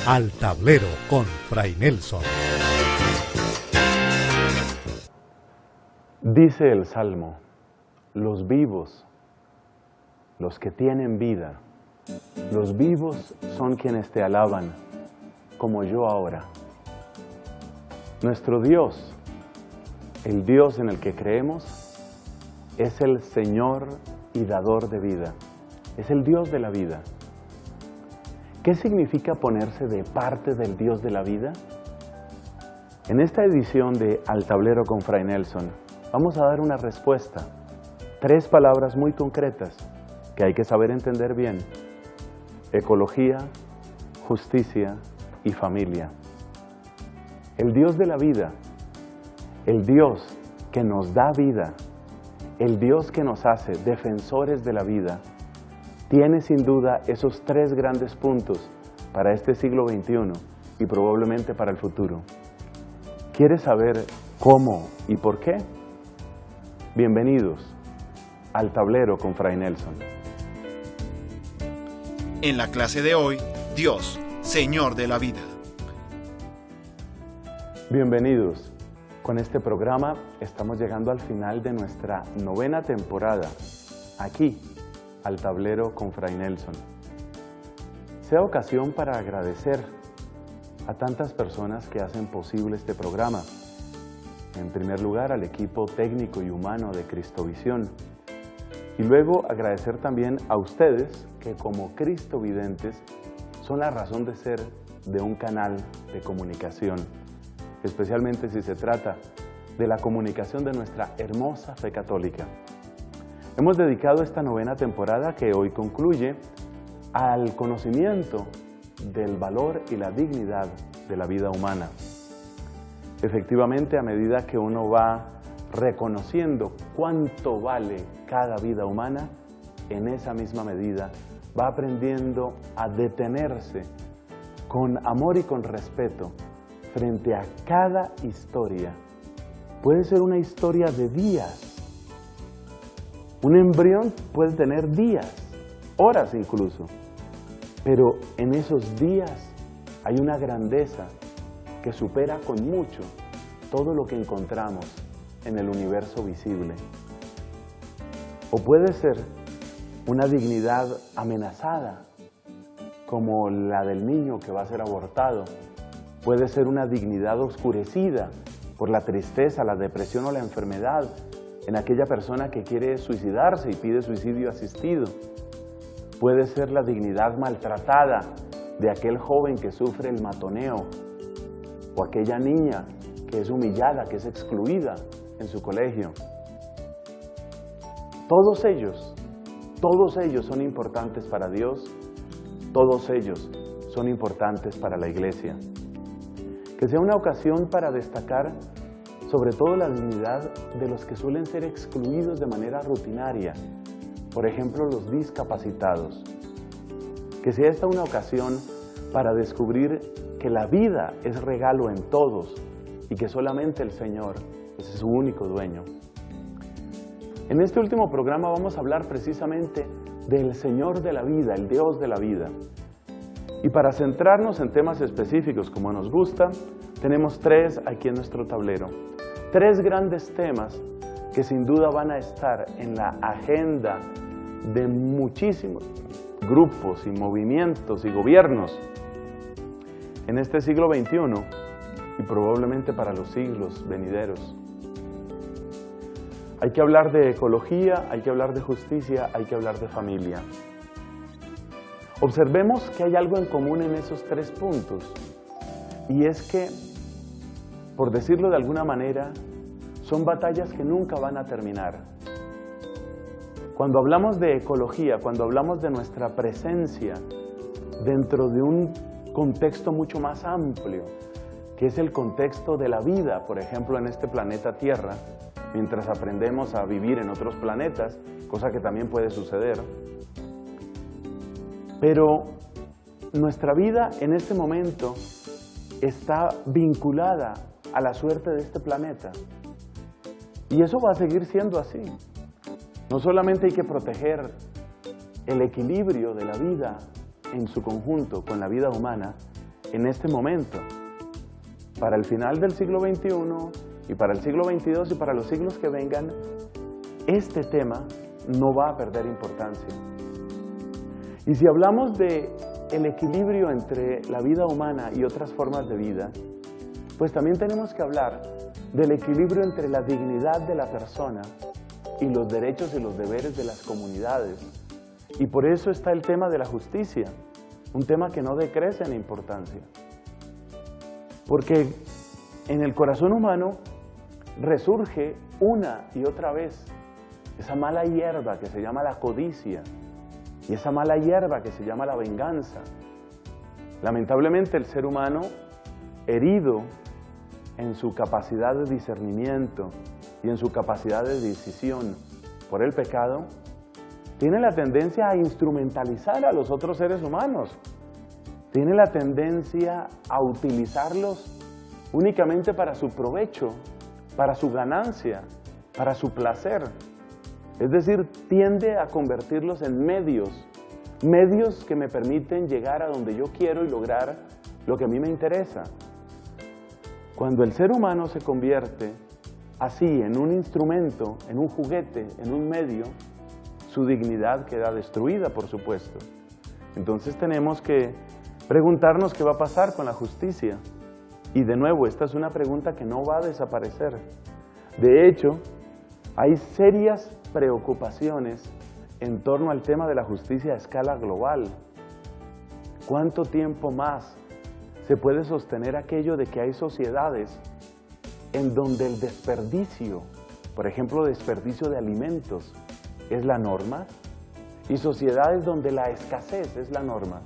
Al Tablero con Fray Nelson. Dice el Salmo: los vivos, los que tienen vida, los vivos son quienes te alaban, como yo ahora. Nuestro Dios, el Dios en el que creemos, es el Señor y dador de vida, es el Dios de la vida. ¿Qué significa ponerse de parte del Dios de la vida? En esta edición de Al Tablero con Fray Nelson, vamos a dar una respuesta. 3 palabras muy concretas que hay que saber entender bien: ecología, justicia y familia. El Dios de la vida, el Dios que nos da vida, el Dios que nos hace defensores de la vida, tiene sin duda esos 3 grandes puntos para este siglo XXI y probablemente para el futuro. ¿Quieres saber cómo y por qué? Bienvenidos al Tablero con Fray Nelson. En la clase de hoy, Dios, Señor de la vida. Bienvenidos. Con este programa estamos llegando al final de nuestra 9ª temporada, aquí, al Tablero con Fray Nelson. Sea ocasión para agradecer a tantas personas que hacen posible este programa. En primer lugar, al equipo técnico y humano de Cristovisión. Y luego agradecer también a ustedes que como cristovidentes son la razón de ser de un canal de comunicación, especialmente si se trata de la comunicación de nuestra hermosa fe católica. Hemos dedicado esta 9ª temporada, que hoy concluye, al conocimiento del valor y la dignidad de la vida humana. Efectivamente, a medida que uno va reconociendo cuánto vale cada vida humana, en esa misma medida va aprendiendo a detenerse con amor y con respeto frente a cada historia. Puede ser una historia de días. Un embrión puede tener días, horas incluso, pero en esos días hay una grandeza que supera con mucho todo lo que encontramos en el universo visible. O puede ser una dignidad amenazada, como la del niño que va a ser abortado. Puede ser una dignidad oscurecida por la tristeza, la depresión o la enfermedad en aquella persona que quiere suicidarse y pide suicidio asistido. Puede ser la dignidad maltratada de aquel joven que sufre el matoneo, o aquella niña que es humillada, que es excluida en su colegio. Todos ellos son importantes para Dios, todos ellos son importantes para la Iglesia. Que sea una ocasión para destacar sobre todo la dignidad de los que suelen ser excluidos de manera rutinaria, por ejemplo los discapacitados. Que sea esta una ocasión para descubrir que la vida es regalo en todos y que solamente el Señor es su único dueño. En este último programa vamos a hablar precisamente del Señor de la vida, el Dios de la vida. Y para centrarnos en temas específicos como nos gusta, tenemos 3 aquí en nuestro tablero. 3 grandes temas que sin duda van a estar en la agenda de muchísimos grupos y movimientos y gobiernos en este siglo XXI y probablemente para los siglos venideros. Hay que hablar de ecología, hay que hablar de justicia, hay que hablar de familia. Observemos que hay algo en común en esos 3 puntos, y es que, por decirlo de alguna manera, son batallas que nunca van a terminar. Cuando hablamos de ecología, cuando hablamos de nuestra presencia dentro de un contexto mucho más amplio, que es el contexto de la vida, por ejemplo, en este planeta Tierra, mientras aprendemos a vivir en otros planetas, cosa que también puede suceder. Pero nuestra vida en este momento está vinculada a la suerte de este planeta. Y eso va a seguir siendo así. No solamente hay que proteger el equilibrio de la vida en su conjunto con la vida humana, en este momento. Para el final del siglo XXI y para el siglo XXII y para los siglos que vengan, este tema no va a perder importancia. Y si hablamos de el equilibrio entre la vida humana y otras formas de vida, pues también tenemos que hablar del equilibrio entre la dignidad de la persona y los derechos y los deberes de las comunidades. Y por eso está el tema de la justicia, un tema que no decrece en importancia. Porque en el corazón humano resurge una y otra vez esa mala hierba que se llama la codicia y esa mala hierba que se llama la venganza. Lamentablemente el ser humano, herido en su capacidad de discernimiento y en su capacidad de decisión por el pecado, tiene la tendencia a instrumentalizar a los otros seres humanos. Tiene la tendencia a utilizarlos únicamente para su provecho, para su ganancia, para su placer. Es decir, tiende a convertirlos en medios que me permiten llegar a donde yo quiero y lograr lo que a mí me interesa. Cuando el ser humano se convierte así en un instrumento, en un juguete, en un medio, su dignidad queda destruida, por supuesto. Entonces tenemos que preguntarnos qué va a pasar con la justicia. Y de nuevo, esta es una pregunta que no va a desaparecer. De hecho, hay serias preocupaciones en torno al tema de la justicia a escala global. ¿Cuánto tiempo más se puede sostener aquello de que hay sociedades en donde el desperdicio, por ejemplo, desperdicio de alimentos, es la norma, y sociedades donde la escasez es la norma?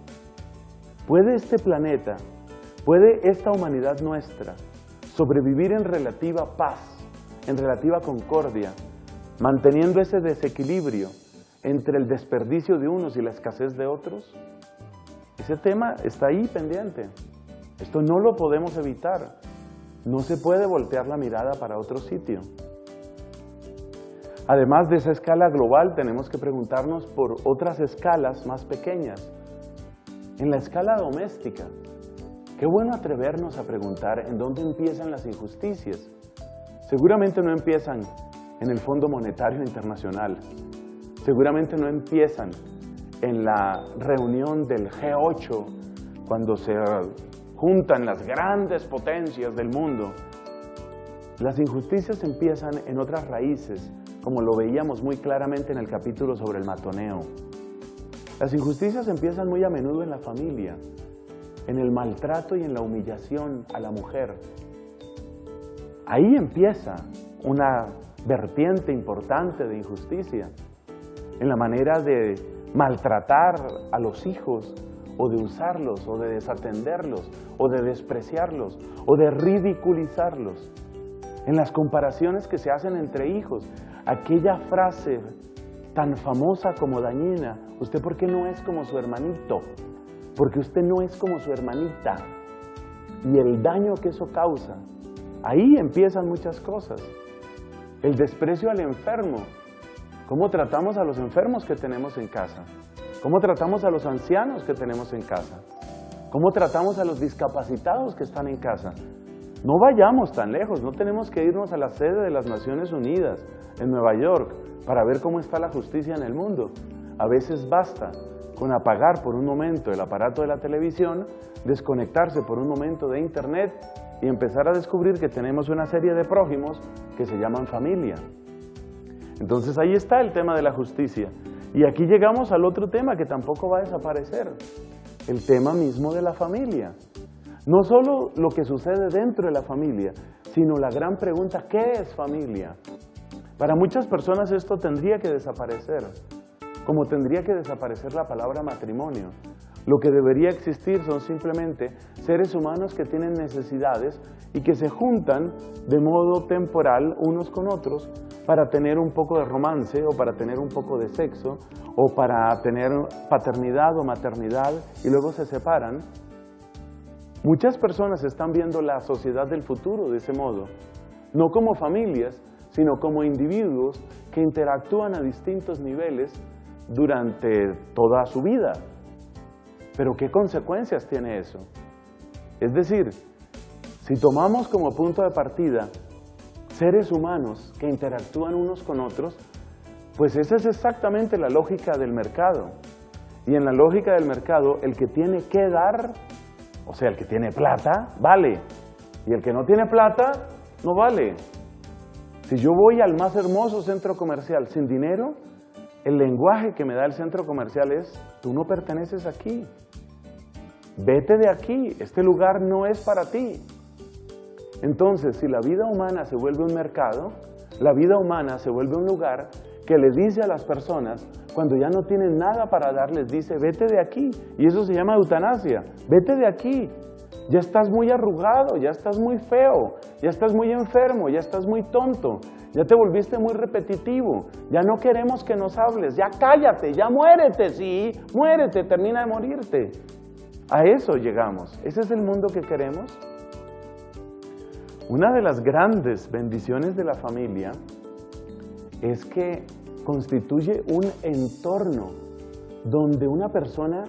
¿Puede este planeta, puede esta humanidad nuestra sobrevivir en relativa paz, en relativa concordia, manteniendo ese desequilibrio entre el desperdicio de unos y la escasez de otros? Ese tema está ahí pendiente. Esto no lo podemos evitar. No se puede voltear la mirada para otro sitio. Además de esa escala global, tenemos que preguntarnos por otras escalas más pequeñas. En la escala doméstica, qué bueno atrevernos a preguntar en dónde empiezan las injusticias. Seguramente no empiezan en el Fondo Monetario Internacional. Seguramente no empiezan en la reunión del G8, cuando se juntan las grandes potencias del mundo. Las injusticias empiezan en otras raíces, como lo veíamos muy claramente en el capítulo sobre el matoneo. Las injusticias empiezan muy a menudo en la familia, en el maltrato y en la humillación a la mujer. Ahí empieza una vertiente importante de injusticia, en la manera de maltratar a los hijos, o de usarlos, o de desatenderlos, o de despreciarlos, o de ridiculizarlos. En las comparaciones que se hacen entre hijos, aquella frase tan famosa como dañina: ¿usted por qué no es como su hermanito? Porque usted no es como su hermanita. Y el daño que eso causa. Ahí empiezan muchas cosas. El desprecio al enfermo. ¿Cómo tratamos a los enfermos que tenemos en casa? ¿Cómo tratamos a los ancianos que tenemos en casa? ¿Cómo tratamos a los discapacitados que están en casa? No vayamos tan lejos, no tenemos que irnos a la sede de las Naciones Unidas, en Nueva York, para ver cómo está la justicia en el mundo. A veces basta con apagar por un momento el aparato de la televisión, desconectarse por un momento de internet y empezar a descubrir que tenemos una serie de prójimos que se llaman familia. Entonces ahí está el tema de la justicia. Y aquí llegamos al otro tema que tampoco va a desaparecer, el tema mismo de la familia. No solo lo que sucede dentro de la familia, sino la gran pregunta: ¿qué es familia? Para muchas personas esto tendría que desaparecer, como tendría que desaparecer la palabra matrimonio. Lo que debería existir son simplemente seres humanos que tienen necesidades y que se juntan de modo temporal unos con otros para tener un poco de romance, o para tener un poco de sexo, o para tener paternidad o maternidad, y luego se separan. Muchas personas están viendo la sociedad del futuro de ese modo, no como familias, sino como individuos que interactúan a distintos niveles durante toda su vida. Pero ¿qué consecuencias tiene eso? Es decir, si tomamos como punto de partida seres humanos que interactúan unos con otros, pues esa es exactamente la lógica del mercado. Y en la lógica del mercado, el que tiene que dar, o sea, el que tiene plata, vale. Y el que no tiene plata, no vale. Si yo voy al más hermoso centro comercial sin dinero, el lenguaje que me da el centro comercial es: tú no perteneces aquí. Vete de aquí, este lugar no es para ti. Entonces, si la vida humana se vuelve un mercado, la vida humana se vuelve un lugar que le dice a las personas, cuando ya no tienen nada para dar, les dice: vete de aquí. Y eso se llama eutanasia. Vete de aquí. Ya estás muy arrugado, ya estás muy feo, ya estás muy enfermo, ya estás muy tonto, ya te volviste muy repetitivo, ya no queremos que nos hables, ya cállate, ya muérete, sí, muérete, termina de morirte. A eso llegamos. ¿Ese es el mundo que queremos? Una de las grandes bendiciones de la familia es que constituye un entorno donde una persona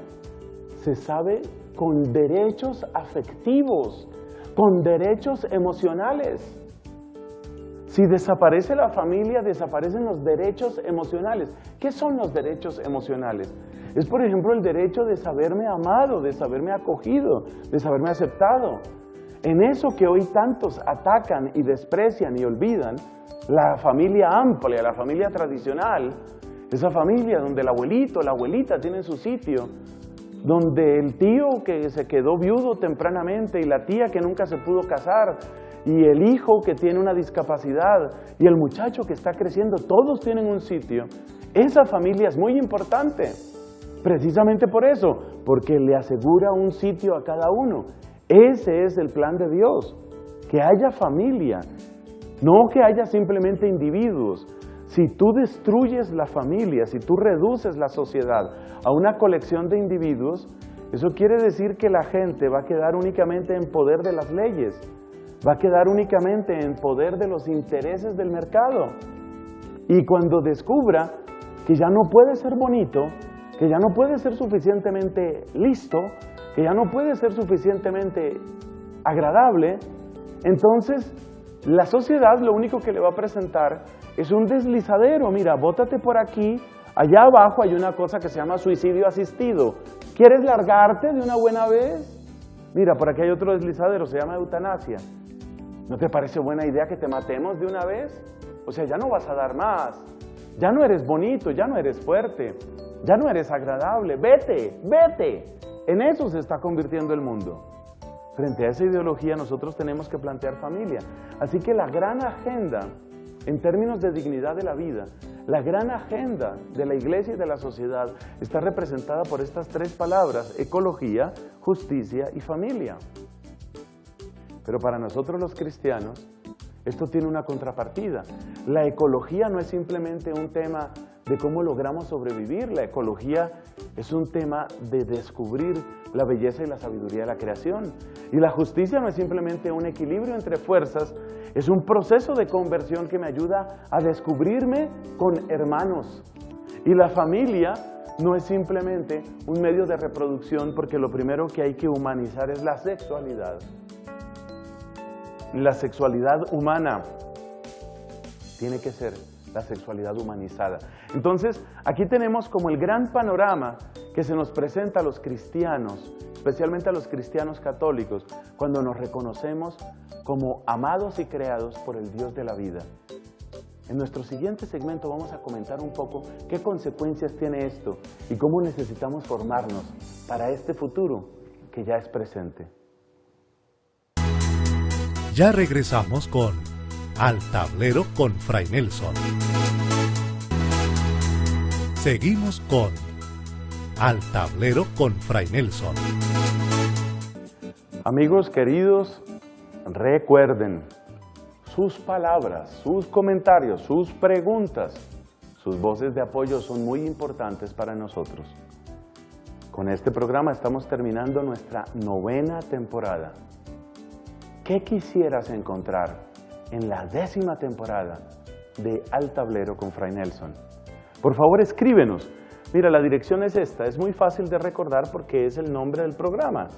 se sabe con derechos afectivos, con derechos emocionales. Si desaparece la familia, desaparecen los derechos emocionales. ¿Qué son los derechos emocionales? Es, por ejemplo, el derecho de saberme amado, de saberme acogido, de saberme aceptado. En eso que hoy tantos atacan y desprecian y olvidan, la familia amplia, la familia tradicional, esa familia donde el abuelito, la abuelita tienen su sitio, donde el tío que se quedó viudo tempranamente y la tía que nunca se pudo casar y el hijo que tiene una discapacidad y el muchacho que está creciendo, todos tienen un sitio. Esa familia es muy importante, precisamente por eso, porque le asegura un sitio a cada uno. Ese es el plan de Dios, que haya familia, no que haya simplemente individuos. Si tú destruyes la familia, si tú reduces la sociedad a una colección de individuos, eso quiere decir que la gente va a quedar únicamente en poder de las leyes, va a quedar únicamente en poder de los intereses del mercado. Y cuando descubra que ya no puede ser bonito, que ya no puede ser suficientemente listo, que ya no puede ser suficientemente agradable, entonces la sociedad lo único que le va a presentar es un deslizadero. Mira, bótate por aquí, allá abajo hay una cosa que se llama suicidio asistido. ¿Quieres largarte de una buena vez? Mira, por aquí hay otro deslizadero, se llama eutanasia. ¿No te parece buena idea que te matemos de una vez? O sea, ya no vas a dar más. Ya no eres bonito, ya no eres fuerte, ya no eres agradable. Vete, vete. En eso se está convirtiendo el mundo. Frente a esa ideología nosotros tenemos que plantear familia. Así que la gran agenda, en términos de dignidad de la vida, la gran agenda de la iglesia y de la sociedad está representada por estas tres palabras: ecología, justicia y familia. Pero para nosotros los cristianos, esto tiene una contrapartida. La ecología no es simplemente un tema de cómo logramos sobrevivir. La ecología es un tema de descubrir la belleza y la sabiduría de la creación. Y la justicia no es simplemente un equilibrio entre fuerzas, es un proceso de conversión que me ayuda a descubrirme con hermanos. Y la familia no es simplemente un medio de reproducción, porque lo primero que hay que humanizar es la sexualidad. La sexualidad humana tiene que ser la sexualidad humanizada. Entonces, aquí tenemos como el gran panorama que se nos presenta a los cristianos, especialmente a los cristianos católicos, cuando nos reconocemos como amados y creados por el Dios de la vida. En nuestro siguiente segmento vamos a comentar un poco qué consecuencias tiene esto y cómo necesitamos formarnos para este futuro que ya es presente. Ya regresamos con Al Tablero con Fray Nelson. Seguimos con Al Tablero con Fray Nelson. Amigos queridos, recuerden, sus palabras, sus comentarios, sus preguntas, sus voces de apoyo son muy importantes para nosotros. Con este programa estamos terminando nuestra 9ª temporada. ¿Qué quisieras encontrar en la 10ª temporada de Al Tablero con Fray Nelson? Por favor, escríbenos. Mira, la dirección es esta, es muy fácil de recordar porque es el nombre del programa.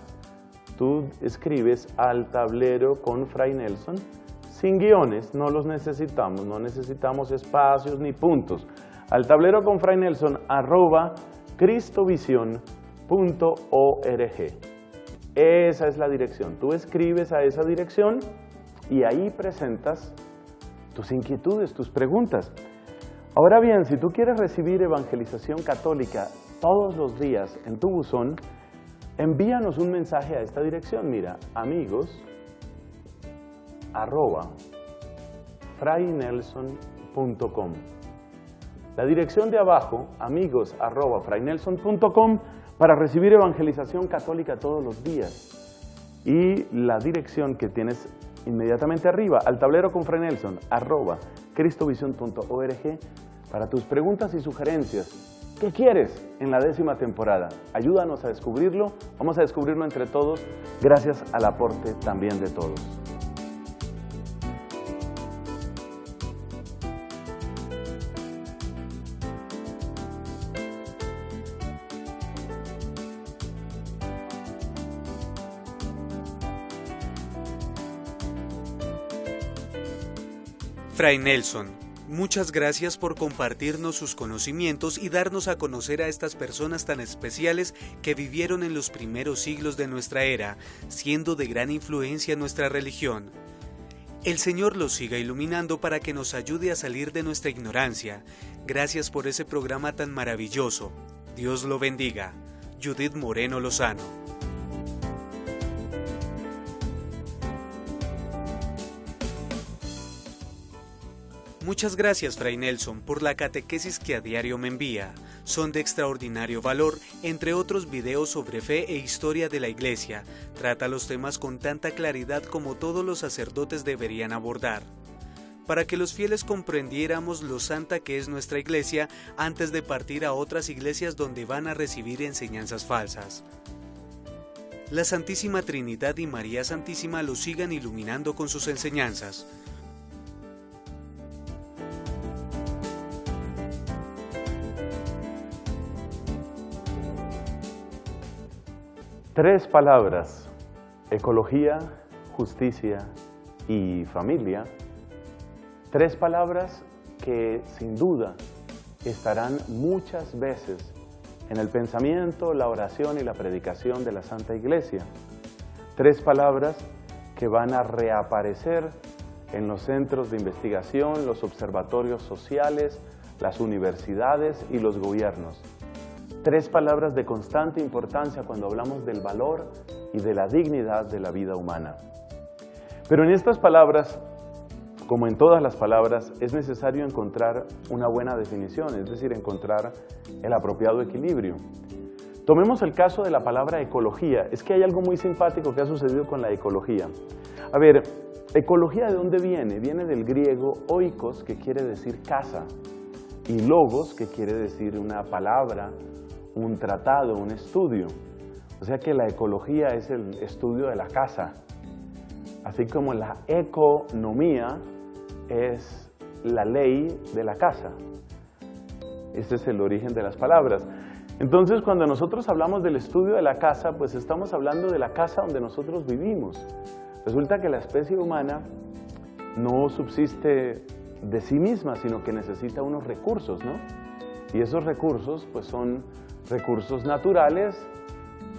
tú escribes al tablero con Fray Nelson, sin guiones, no los necesitamos, no necesitamos espacios ni puntos. Al tablero con Fray Nelson @cristovision.org. Esa es la dirección. Tú escribes a esa dirección y ahí presentas tus inquietudes, tus preguntas. Ahora bien, si tú quieres recibir evangelización católica todos los días en tu buzón, envíanos un mensaje a esta dirección. Mira, amigos@fraynelson.com. La dirección de abajo, amigos@fraynelson.com, para recibir evangelización católica todos los días. Y la dirección que tienes inmediatamente arriba, al tablero con Fray Nelson, @cristovision.org, para tus preguntas y sugerencias. ¿Qué quieres en la 10ª temporada? Ayúdanos a descubrirlo, vamos a descubrirlo entre todos, gracias al aporte también de todos. Fray Nelson, muchas gracias por compartirnos sus conocimientos y darnos a conocer a estas personas tan especiales que vivieron en los primeros siglos de nuestra era, siendo de gran influencia en nuestra religión. El Señor los siga iluminando para que nos ayude a salir de nuestra ignorancia. Gracias por ese programa tan maravilloso. Dios lo bendiga. Judith Moreno Lozano. Muchas gracias, Fray Nelson, por la catequesis que a diario me envía. Son de extraordinario valor, entre otros videos sobre fe e historia de la Iglesia. Trata los temas con tanta claridad como todos los sacerdotes deberían abordar. Para que los fieles comprendiéramos lo santa que es nuestra Iglesia antes de partir a otras iglesias donde van a recibir enseñanzas falsas. La Santísima Trinidad y María Santísima los sigan iluminando con sus enseñanzas. Tres palabras: ecología, justicia y familia. Tres palabras que sin duda estarán muchas veces en el pensamiento, la oración y la predicación de la Santa Iglesia. Tres palabras que van a reaparecer en los centros de investigación, los observatorios sociales, las universidades y los gobiernos. Tres palabras de constante importancia cuando hablamos del valor y de la dignidad de la vida humana. Pero en estas palabras, como en todas las palabras, es necesario encontrar una buena definición, es decir, encontrar el apropiado equilibrio. Tomemos el caso de la palabra ecología. Es que hay algo muy simpático que ha sucedido con la ecología. A ver, ecología, ¿de dónde viene? Viene del griego oikos, que quiere decir casa, y logos, que quiere decir una palabra, un tratado, un estudio. O sea que la ecología es el estudio de la casa, así como la economía es la ley de la casa. Este es el origen de las palabras. Entonces, cuando nosotros hablamos del estudio de la casa, pues estamos hablando de la casa donde nosotros vivimos. Resulta que la especie humana no subsiste de sí misma, sino que necesita unos recursos, ¿no? Y esos recursos, pues son recursos naturales,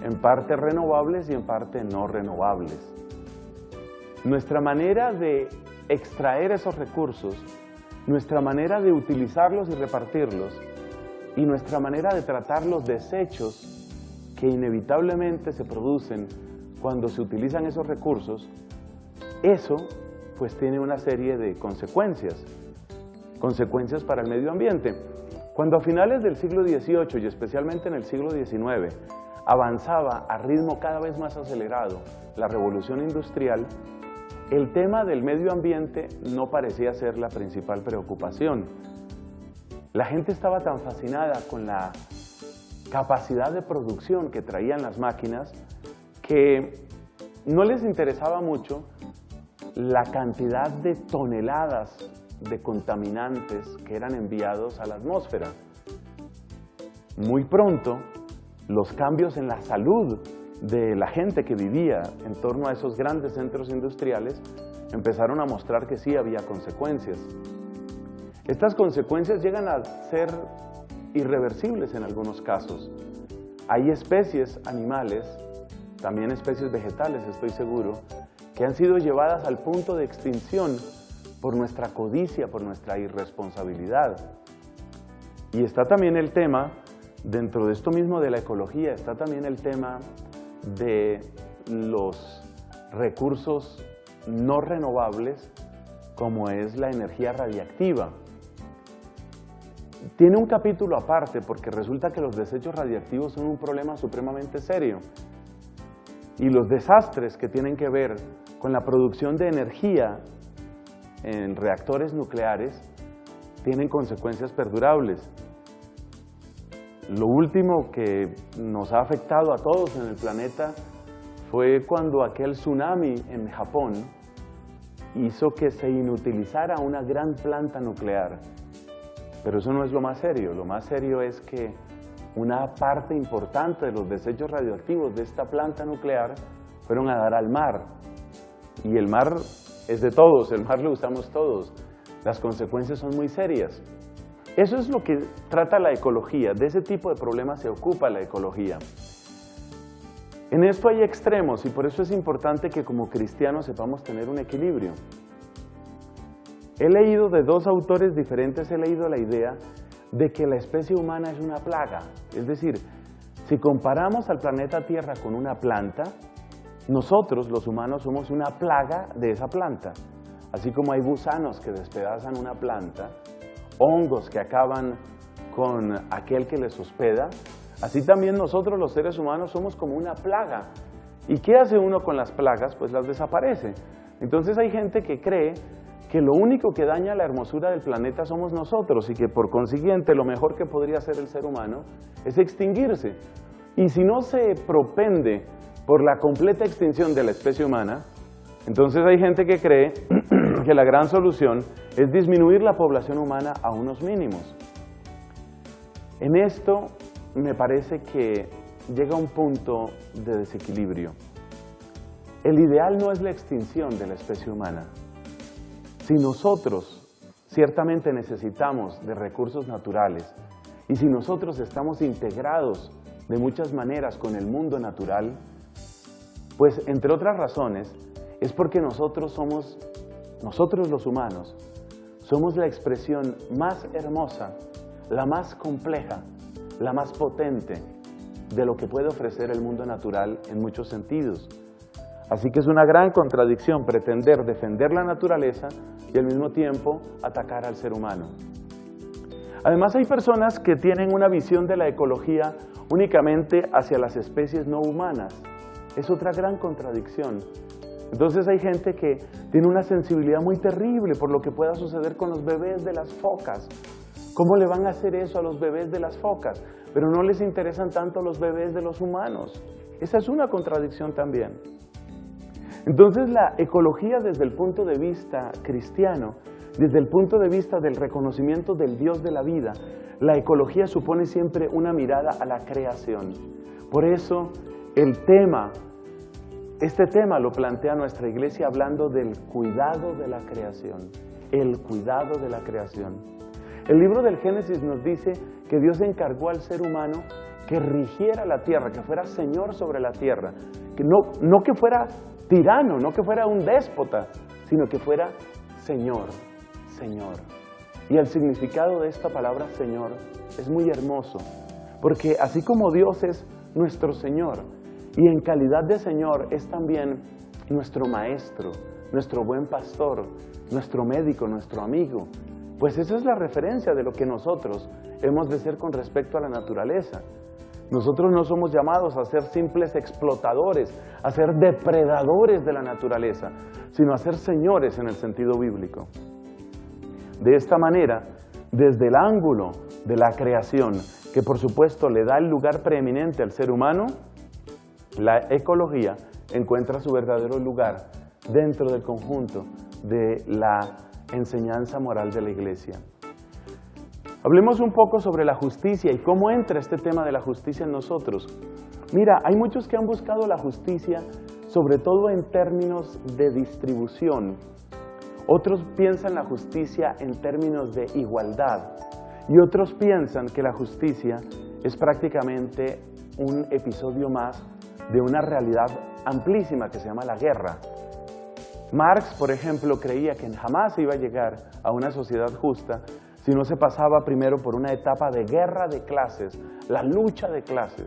en parte renovables y en parte no renovables. Nuestra manera de extraer esos recursos, nuestra manera de utilizarlos y repartirlos, y nuestra manera de tratar los desechos que inevitablemente se producen cuando se utilizan esos recursos, eso pues tiene una serie de consecuencias para el medio ambiente. Cuando a finales del siglo XVIII y especialmente en el siglo XIX avanzaba a ritmo cada vez más acelerado la revolución industrial, el tema del medio ambiente no parecía ser la principal preocupación. La gente estaba tan fascinada con la capacidad de producción que traían las máquinas que no les interesaba mucho la cantidad de toneladas de contaminantes que eran enviados a la atmósfera. Muy pronto, los cambios en la salud de la gente que vivía en torno a esos grandes centros industriales empezaron a mostrar que sí había consecuencias. Estas consecuencias llegan a ser irreversibles en algunos casos. Hay especies animales, también especies vegetales, estoy seguro, que han sido llevadas al punto de extinción por nuestra codicia, por nuestra irresponsabilidad. Y está también el tema, dentro de esto mismo de la ecología, está también el tema de los recursos no renovables, como es la energía radiactiva. Tiene un capítulo aparte porque resulta que los desechos radiactivos son un problema supremamente serio. Y los desastres que tienen que ver con la producción de energía en reactores nucleares tienen consecuencias perdurables. Lo último que nos ha afectado a todos en el planeta fue cuando aquel tsunami en Japón hizo que se inutilizara una gran planta nuclear. Pero eso no es lo más serio. Lo más serio es que una parte importante de los desechos radioactivos de esta planta nuclear fueron a dar al mar. Y el mar es de todos, el mar lo usamos todos. Las consecuencias son muy serias. Eso es lo que trata la ecología. De ese tipo de problemas se ocupa la ecología. En esto hay extremos y por eso es importante que como cristianos sepamos tener un equilibrio. He leído de dos autores diferentes, he leído la idea de que la especie humana es una plaga. Es decir, si comparamos al planeta Tierra con una planta, nosotros, los humanos, somos una plaga de esa planta. Así como hay gusanos que despedazan una planta, hongos que acaban con aquel que les hospeda, así también nosotros los seres humanos somos como una plaga. ¿Y qué hace uno con las plagas? Pues las desaparece. Entonces hay gente que cree que lo único que daña la hermosura del planeta somos nosotros y que por consiguiente lo mejor que podría hacer el ser humano es extinguirse. Y si no se propende por la completa extinción de la especie humana, entonces hay gente que cree que la gran solución es disminuir la población humana a unos mínimos. En esto me parece que llega un punto de desequilibrio. El ideal no es la extinción de la especie humana. Si nosotros ciertamente necesitamos de recursos naturales y si nosotros estamos integrados de muchas maneras con el mundo natural, pues entre otras razones es porque nosotros los humanos, somos la expresión más hermosa, la más compleja, la más potente de lo que puede ofrecer el mundo natural en muchos sentidos. Así que es una gran contradicción pretender defender la naturaleza y al mismo tiempo atacar al ser humano. Además hay personas que tienen una visión de la ecología únicamente hacia las especies no humanas. Es otra gran contradicción. Entonces hay gente que tiene una sensibilidad muy terrible por lo que pueda suceder con los bebés de las focas. ¿Cómo le van a hacer eso a los bebés de las focas? Pero no les interesan tanto los bebés de los humanos. Esa es una contradicción también. Entonces la ecología desde el punto de vista cristiano, desde el punto de vista del reconocimiento del Dios de la vida, la ecología supone siempre una mirada a la creación. Por eso este tema lo plantea nuestra iglesia hablando del cuidado de la creación, el cuidado de la creación. El libro del Génesis nos dice que Dios encargó al ser humano que rigiera la tierra, que fuera señor sobre la tierra, que no que fuera tirano, no que fuera un déspota, sino que fuera Señor, Señor. Y el significado de esta palabra Señor es muy hermoso, porque así como Dios es nuestro Señor, y en calidad de Señor es también nuestro Maestro, nuestro buen pastor, nuestro médico, nuestro amigo, pues esa es la referencia de lo que nosotros hemos de ser con respecto a la naturaleza. Nosotros no somos llamados a ser simples explotadores, a ser depredadores de la naturaleza, sino a ser señores en el sentido bíblico. De esta manera, desde el ángulo de la creación, que por supuesto le da el lugar preeminente al ser humano, la ecología encuentra su verdadero lugar dentro del conjunto de la enseñanza moral de la Iglesia. Hablemos un poco sobre la justicia y cómo entra este tema de la justicia en nosotros. Mira, hay muchos que han buscado la justicia, sobre todo en términos de distribución. Otros piensan la justicia en términos de igualdad. Y otros piensan que la justicia es prácticamente un episodio más de una realidad amplísima que se llama la guerra. Marx, por ejemplo, creía que jamás se iba a llegar a una sociedad justa si no se pasaba primero por una etapa de guerra de clases, la lucha de clases.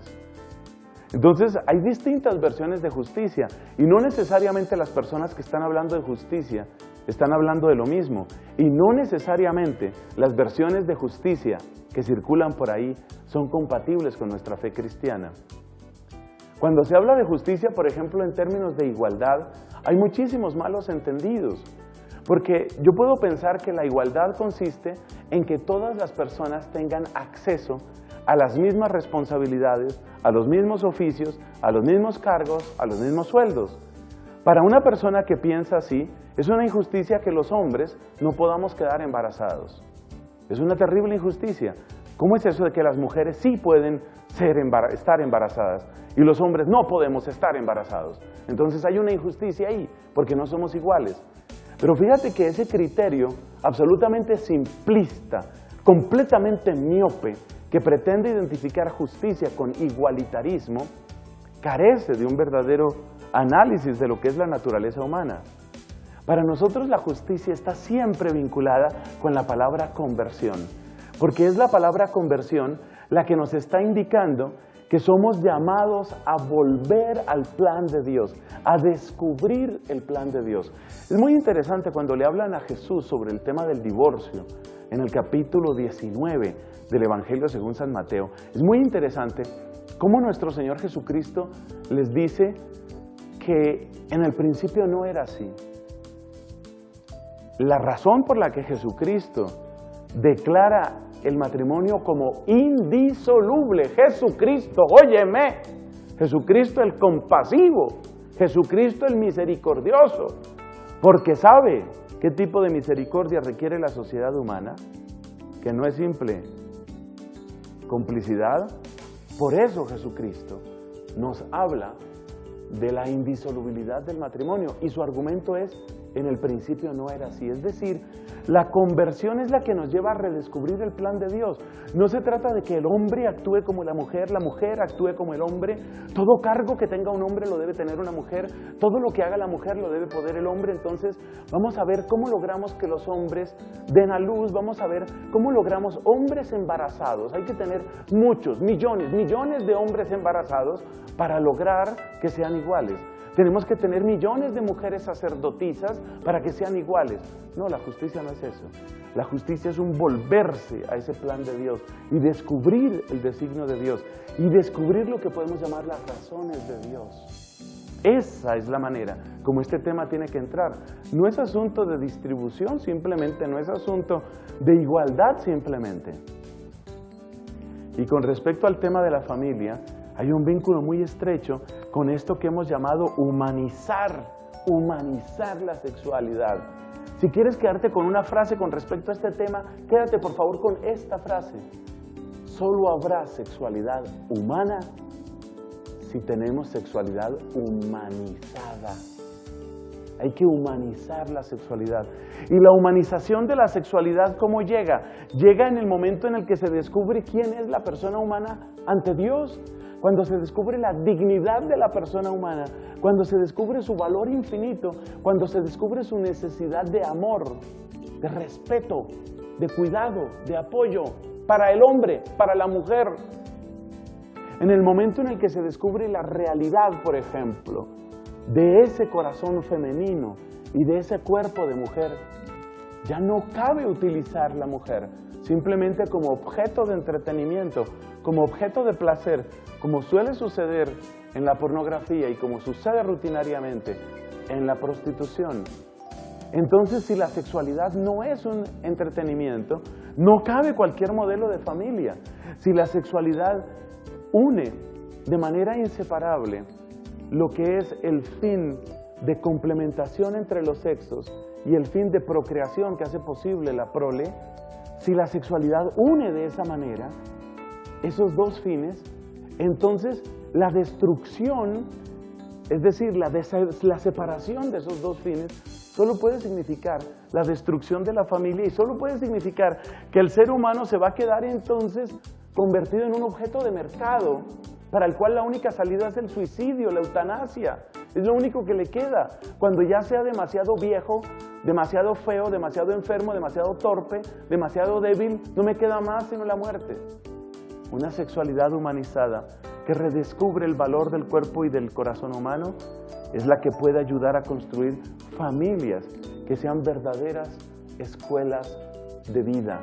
Entonces, hay distintas versiones de justicia y no necesariamente las personas que están hablando de justicia están hablando de lo mismo. Y no necesariamente las versiones de justicia que circulan por ahí son compatibles con nuestra fe cristiana. Cuando se habla de justicia, por ejemplo, en términos de igualdad, hay muchísimos malos entendidos. Porque yo puedo pensar que la igualdad consiste en que todas las personas tengan acceso a las mismas responsabilidades, a los mismos oficios, a los mismos cargos, a los mismos sueldos. Para una persona que piensa así, es una injusticia que los hombres no podamos quedar embarazados. Es una terrible injusticia. ¿Cómo es eso de que las mujeres sí pueden estar embarazadas y los hombres no podemos estar embarazados? Entonces hay una injusticia ahí, porque no somos iguales. Pero fíjate que ese criterio absolutamente simplista, completamente miope, que pretende identificar justicia con igualitarismo, carece de un verdadero análisis de lo que es la naturaleza humana. Para nosotros la justicia está siempre vinculada con la palabra conversión, porque es la palabra conversión la que nos está indicando que somos llamados a volver al plan de Dios, a descubrir el plan de Dios. Es muy interesante cuando le hablan a Jesús sobre el tema del divorcio, en el capítulo 19 del Evangelio según San Mateo. Es muy interesante cómo nuestro Señor Jesucristo les dice que en el principio no era así. La razón por la que Jesucristo declara el matrimonio como indisoluble, Jesucristo, óyeme, Jesucristo el compasivo, Jesucristo el misericordioso, porque sabe qué tipo de misericordia requiere la sociedad humana, que no es simple complicidad. Por eso Jesucristo nos habla de la indisolubilidad del matrimonio y su argumento es: en el principio no era así. Es decir, la conversión es la que nos lleva a redescubrir el plan de Dios. No se trata de que el hombre actúe como la mujer actúe como el hombre. Todo cargo que tenga un hombre lo debe tener una mujer. Todo lo que haga la mujer lo debe poder el hombre. Entonces, vamos a ver cómo logramos que los hombres den a luz. Vamos a ver cómo logramos hombres embarazados. Hay que tener muchos, millones de hombres embarazados para lograr que sean iguales. Tenemos que tener millones de mujeres sacerdotisas para que sean iguales. No, la justicia no es eso. La justicia es un volverse a ese plan de Dios y descubrir el designio de Dios y descubrir lo que podemos llamar las razones de Dios. Esa es la manera como este tema tiene que entrar. No es asunto de distribución simplemente, no es asunto de igualdad simplemente. Y con respecto al tema de la familia, hay un vínculo muy estrecho con esto que hemos llamado humanizar la sexualidad. Si quieres quedarte con una frase con respecto a este tema, quédate por favor con esta frase: solo habrá sexualidad humana si tenemos sexualidad humanizada. Hay que humanizar la sexualidad. Y la humanización de la sexualidad, ¿cómo llega? Llega en el momento en el que se descubre quién es la persona humana ante Dios. Cuando se descubre la dignidad de la persona humana, cuando se descubre su valor infinito, cuando se descubre su necesidad de amor, de respeto, de cuidado, de apoyo para el hombre, para la mujer. En el momento en el que se descubre la realidad, por ejemplo, de ese corazón femenino y de ese cuerpo de mujer, ya no cabe utilizar la mujer simplemente como objeto de entretenimiento, como objeto de placer, como suele suceder en la pornografía y como sucede rutinariamente en la prostitución. Entonces, si la sexualidad no es un entretenimiento, no cabe cualquier modelo de familia. Si la sexualidad une de manera inseparable lo que es el fin de complementación entre los sexos y el fin de procreación que hace posible la prole, si la sexualidad une de esa manera esos dos fines, entonces la destrucción, es decir, la separación de esos dos fines, solo puede significar la destrucción de la familia y solo puede significar que el ser humano se va a quedar entonces convertido en un objeto de mercado para el cual la única salida es el suicidio, la eutanasia. Es lo único que le queda. Cuando ya sea demasiado viejo, demasiado feo, demasiado enfermo, demasiado torpe, demasiado débil, no me queda más sino la muerte. Una sexualidad humanizada que redescubre el valor del cuerpo y del corazón humano es la que puede ayudar a construir familias que sean verdaderas escuelas de vida.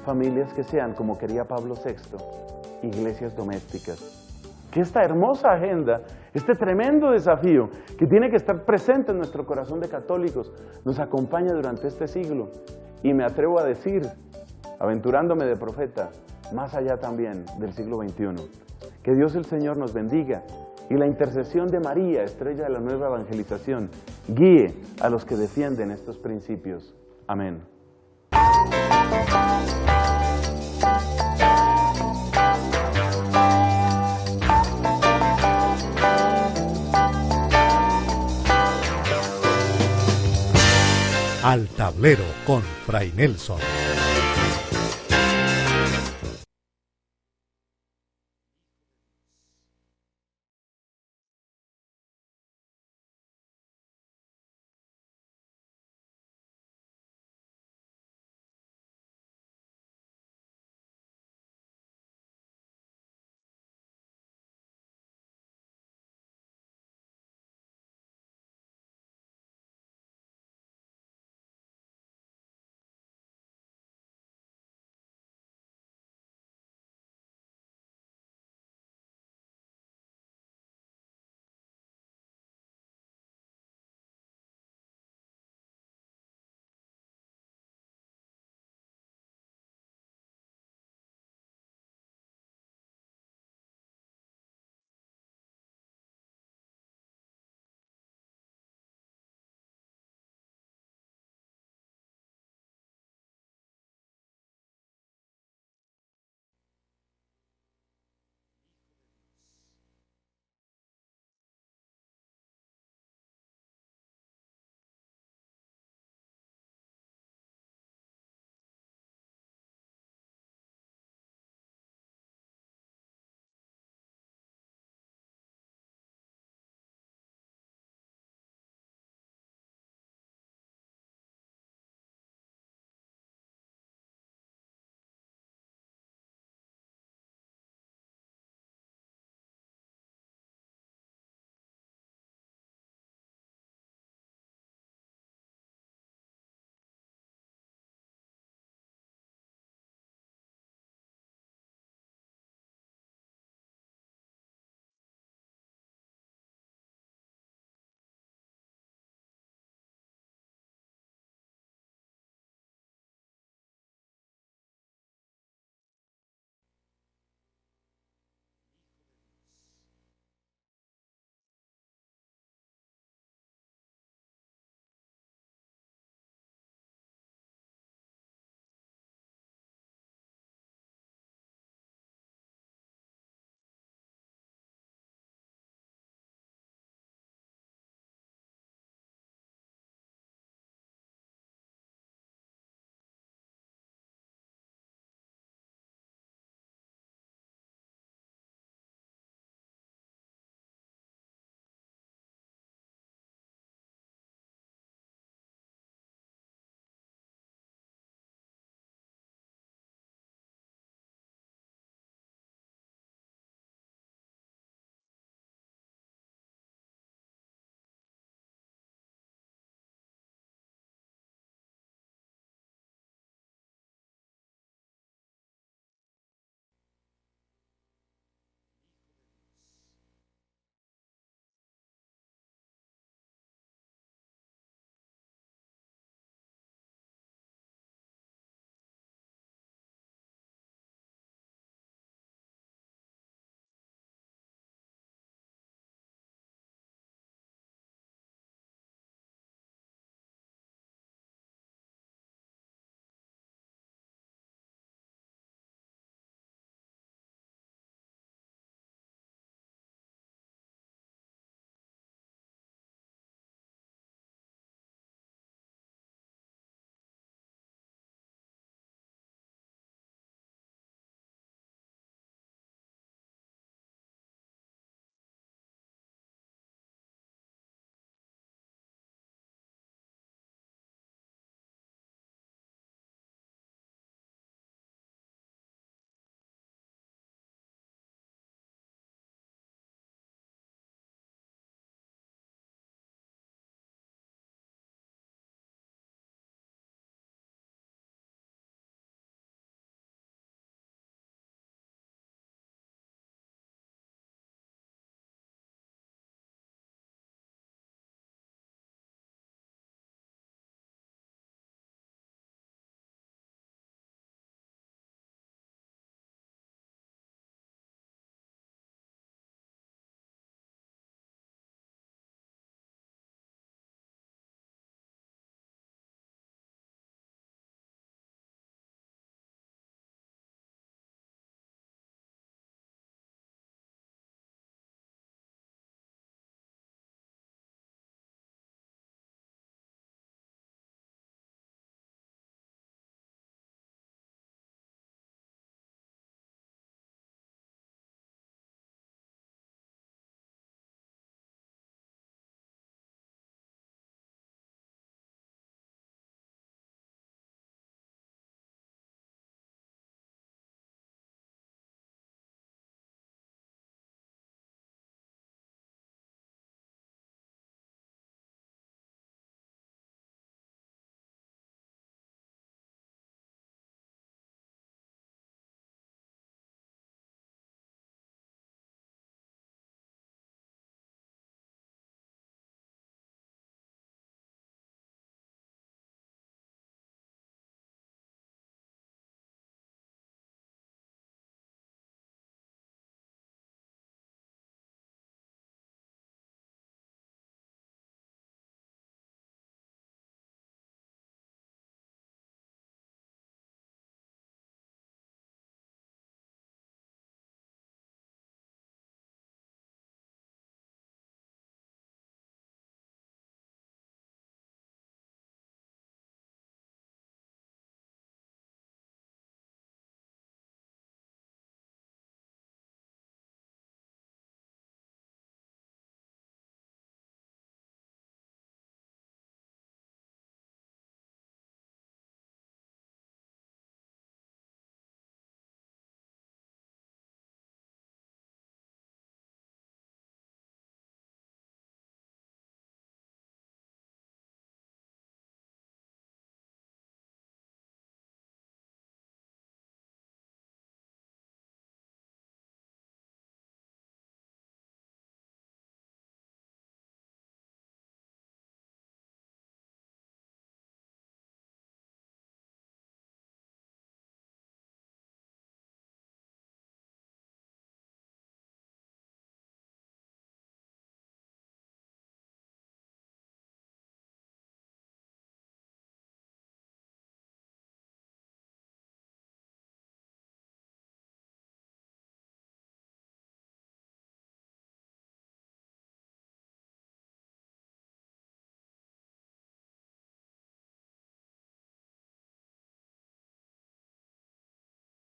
Familias que sean, como quería Pablo VI, iglesias domésticas. Que esta hermosa agenda, este tremendo desafío que tiene que estar presente en nuestro corazón de católicos, nos acompaña durante este siglo. Y me atrevo a decir, aventurándome de profeta, más allá también del siglo XXI. Que Dios el Señor nos bendiga y la intercesión de María, estrella de la nueva evangelización, guíe a los que defienden estos principios. Amén. Al Tablero con Fray Nelson.